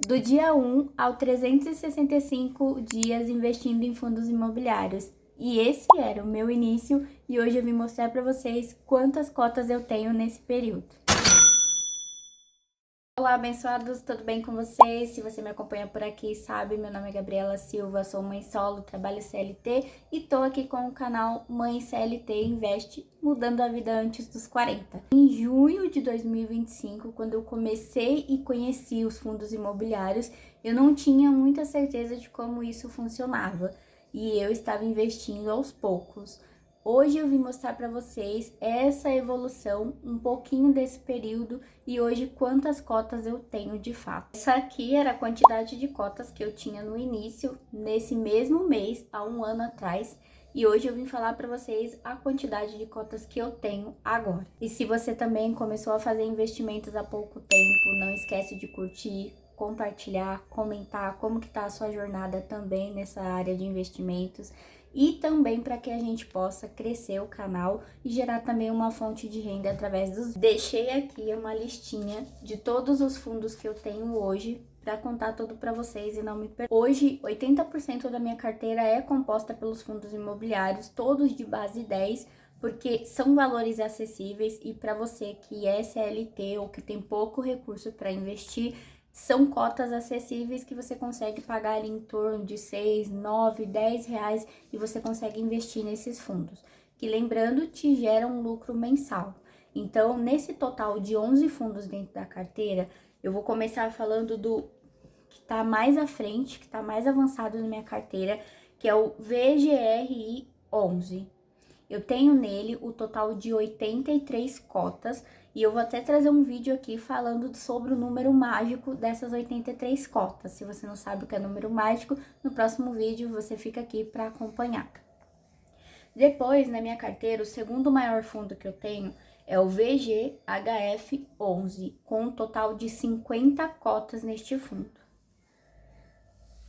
do dia 1 ao 365 dias investindo em fundos imobiliários. E esse era o meu início e hoje eu vim mostrar para vocês quantas cotas eu tenho nesse período. Olá, abençoados, tudo bem com vocês? Se você me acompanha por aqui, sabe, meu nome é Gabriela Silva, sou mãe solo, trabalho CLT e tô aqui com o canal Mãe CLT Investe, mudando a vida antes dos 40. Em junho de 2025, quando eu comecei e conheci os fundos imobiliários, eu não tinha muita certeza de como isso funcionava e eu estava investindo aos poucos. Hoje eu vim mostrar para vocês essa evolução, um pouquinho desse período e hoje quantas cotas eu tenho de fato. Essa aqui era a quantidade de cotas que eu tinha no início, nesse mesmo mês, há um ano atrás. E hoje eu vim falar para vocês a quantidade de cotas que eu tenho agora. E se você também começou a fazer investimentos há pouco tempo, não esquece de curtir, compartilhar, comentar como que tá a sua jornada também nessa área de investimentos. E também para que a gente possa crescer o canal e gerar também uma fonte de renda através dos... Deixei aqui uma listinha de todos os fundos que eu tenho hoje para contar tudo para vocês e não me perder. Hoje, 80% da minha carteira é composta pelos fundos imobiliários, todos de base 10, porque são valores acessíveis e para você que é CLT ou que tem pouco recurso para investir, são cotas acessíveis que você consegue pagar ali em torno de 6, 9, 10 reais e você consegue investir nesses fundos, que lembrando, te geram um lucro mensal. Então, nesse total de 11 fundos dentro da carteira, eu vou começar falando do que está mais à frente, que está mais avançado na minha carteira, que é o VGRI 11. Eu tenho nele o total de 83 cotas e eu vou até trazer um vídeo aqui falando sobre o número mágico dessas 83 cotas. Se você não sabe o que é número mágico, no próximo vídeo você fica aqui para acompanhar. Depois, na minha carteira, o segundo maior fundo que eu tenho é o VGHF 11, com um total de 50 cotas neste fundo.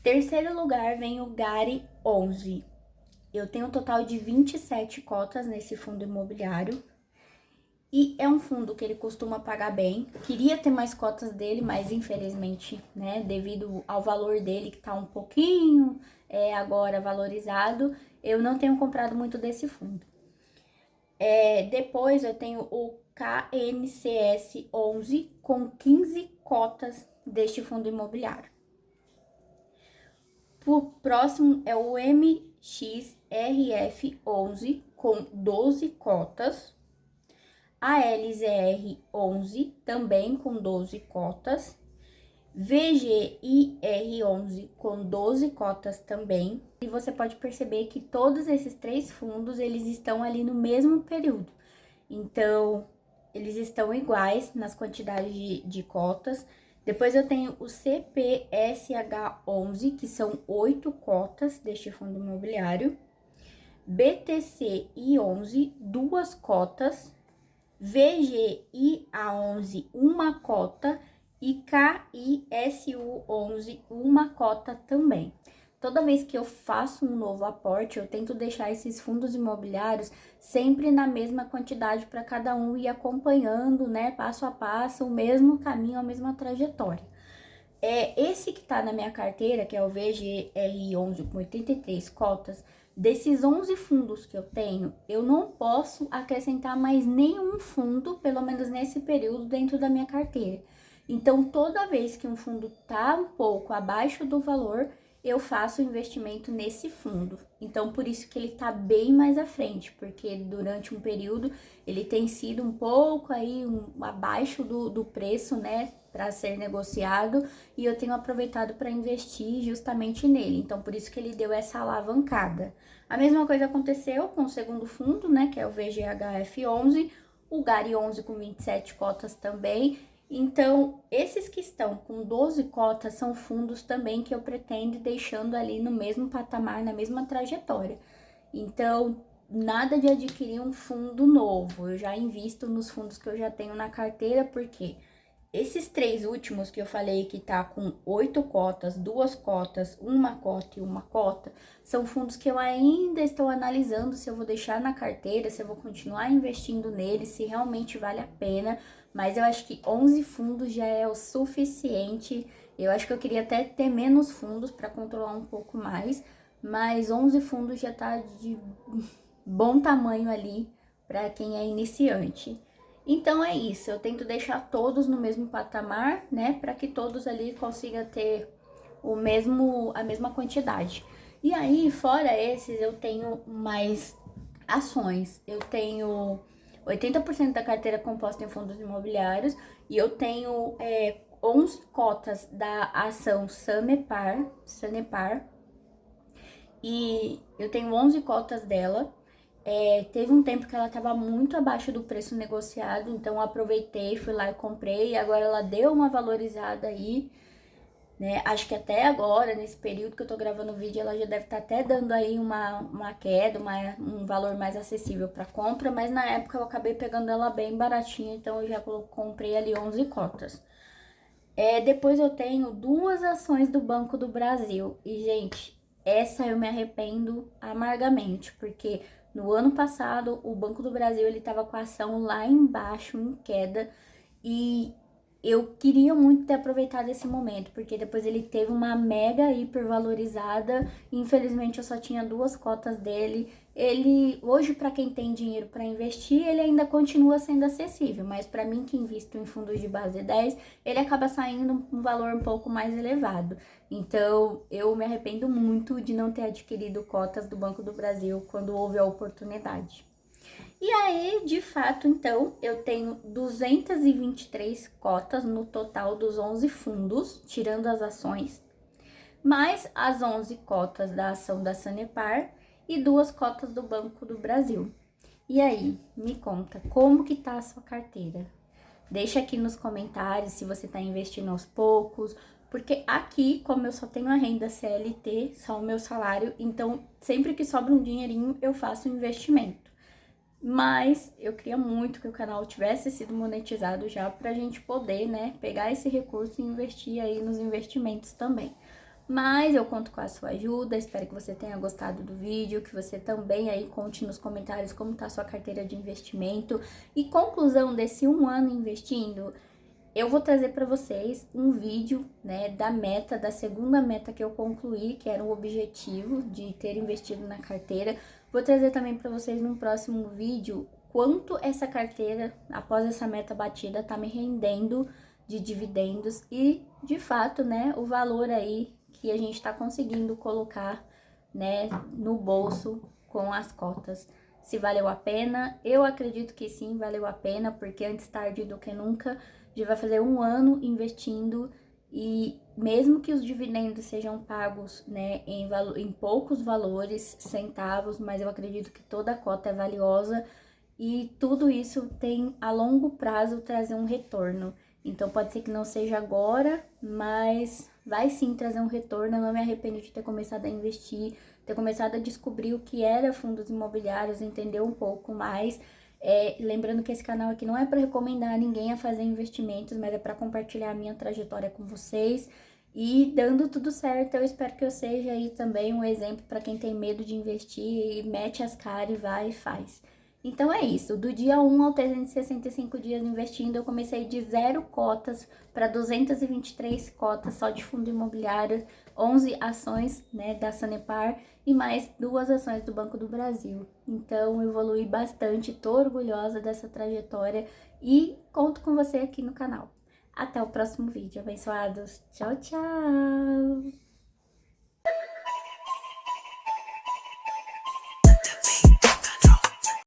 Terceiro lugar vem o GARI 11. Eu tenho um total de 27 cotas nesse fundo imobiliário. E é um fundo que ele costuma pagar bem. Queria ter mais cotas dele, mas infelizmente, né, devido ao valor dele, que tá um pouquinho agora valorizado, eu não tenho comprado muito desse fundo. Depois eu tenho o KNCS 11 com 15 cotas deste fundo imobiliário. O próximo é o MXRF 11 com 12 cotas. A LZR 11 também com 12 cotas. VGIR 11 com 12 cotas também. E você pode perceber que todos esses três fundos, eles estão ali no mesmo período. Então, eles estão iguais nas quantidades de cotas. Depois eu tenho o CPSH 11, que são 8 cotas deste fundo imobiliário. BTCI 11, 2 cotas. VGIA 11, 1 cota. E KISU 11, 1 cota também. Toda vez que eu faço um novo aporte, eu tento deixar esses fundos imobiliários sempre na mesma quantidade para cada um e acompanhando, né, passo a passo, o mesmo caminho, a mesma trajetória. Esse que tá na minha carteira, que é o VGRI 11 com 83 cotas, desses 11 fundos que eu tenho, eu não posso acrescentar mais nenhum fundo, pelo menos nesse período, dentro da minha carteira. Então, toda vez que um fundo tá um pouco abaixo do valor, eu faço investimento nesse fundo. Então, por isso que ele tá bem mais à frente, porque durante um período ele tem sido um pouco aí abaixo do preço, né, para ser negociado, e eu tenho aproveitado para investir justamente nele. Então, por isso que ele deu essa alavancada. A mesma coisa aconteceu com o segundo fundo, né, que é o VGHF 11, o GARI 11 com 27 cotas também. Então, esses que estão com 12 cotas são fundos também que eu pretendo ir deixando ali no mesmo patamar, na mesma trajetória. Então, nada de adquirir um fundo novo, eu já invisto nos fundos que eu já tenho na carteira, porque esses três últimos que eu falei que tá com 8 cotas, 2 cotas, 1 cota e 1 cota, são fundos que eu ainda estou analisando se eu vou deixar na carteira, se eu vou continuar investindo neles, se realmente vale a pena, mas eu acho que 11 fundos já é o suficiente Eu acho que eu queria até ter menos fundos para controlar um pouco mais, mas 11 fundos já tá de bom tamanho ali para quem é iniciante. Então é isso, eu tento deixar todos no mesmo patamar, né, para que todos ali consigam ter a mesma quantidade. E aí, fora esses, eu tenho mais ações. Eu tenho 80% da carteira composta em fundos imobiliários e eu tenho 11 cotas da ação Sanepar, e eu tenho 11 cotas dela. Teve um tempo que ela estava muito abaixo do preço negociado, então eu aproveitei, fui lá e comprei, e agora ela deu uma valorizada aí, né? Acho que até agora, nesse período que eu tô gravando o vídeo, ela já deve estar até dando aí uma queda, um valor mais acessível para compra, mas na época eu acabei pegando ela bem baratinha, então eu já comprei ali 11 cotas. Depois eu tenho 2 ações do Banco do Brasil. E, gente, essa eu me arrependo amargamente, porque no ano passado o Banco do Brasil ele tava com a ação lá embaixo, em queda, e eu queria muito ter aproveitado esse momento, porque depois ele teve uma mega hipervalorizada. Infelizmente eu só tinha 2 cotas dele. Ele, hoje, para quem tem dinheiro para investir, ele ainda continua sendo acessível, mas para mim que invisto em fundos de base 10, ele acaba saindo um valor um pouco mais elevado. Então, eu me arrependo muito de não ter adquirido cotas do Banco do Brasil quando houve a oportunidade. E aí, de fato, então, eu tenho 223 cotas no total dos 11 fundos, tirando as ações, mais as 11 cotas da ação da Sanepar e 2 cotas do Banco do Brasil. E aí, me conta, como que tá a sua carteira? Deixa aqui nos comentários se você tá investindo aos poucos, porque aqui, como eu só tenho a renda CLT, só o meu salário, então sempre que sobra um dinheirinho eu faço um investimento. Mas eu queria muito que o canal tivesse sido monetizado já pra gente poder, né, pegar esse recurso e investir aí nos investimentos também. Mas eu conto com a sua ajuda, espero que você tenha gostado do vídeo, que você também aí conte nos comentários como tá a sua carteira de investimento. E conclusão desse 1 ano investindo, eu vou trazer para vocês um vídeo, né, da segunda meta que eu concluí, que era o objetivo de ter investido na carteira. Vou trazer também para vocês num próximo vídeo quanto essa carteira, após essa meta batida, tá me rendendo de dividendos e, de fato, né, o valor aí que a gente está conseguindo colocar, né, no bolso com as cotas. Se valeu a pena, eu acredito que sim, valeu a pena, porque antes tarde do que nunca, já vai fazer 1 ano investindo, e mesmo que os dividendos sejam pagos, né, em poucos valores, centavos, mas eu acredito que toda a cota é valiosa e tudo isso tem a longo prazo trazer um retorno. Então pode ser que não seja agora, mas vai sim trazer um retorno. Eu não me arrependo de ter começado a investir, ter começado a descobrir o que era fundos imobiliários, entender um pouco mais. Lembrando que esse canal aqui não é para recomendar ninguém a fazer investimentos, mas é para compartilhar a minha trajetória com vocês. E dando tudo certo, eu espero que eu seja aí também um exemplo para quem tem medo de investir e mete as caras e vai e faz. Então é isso, do dia 1 ao 365 dias investindo, eu comecei de 0 cotas para 223 cotas só de fundo imobiliário, 11 ações, né, da Sanepar e mais 2 ações do Banco do Brasil. Então eu evolui bastante, tô orgulhosa dessa trajetória e conto com você aqui no canal. Até o próximo vídeo, abençoados. Tchau, tchau!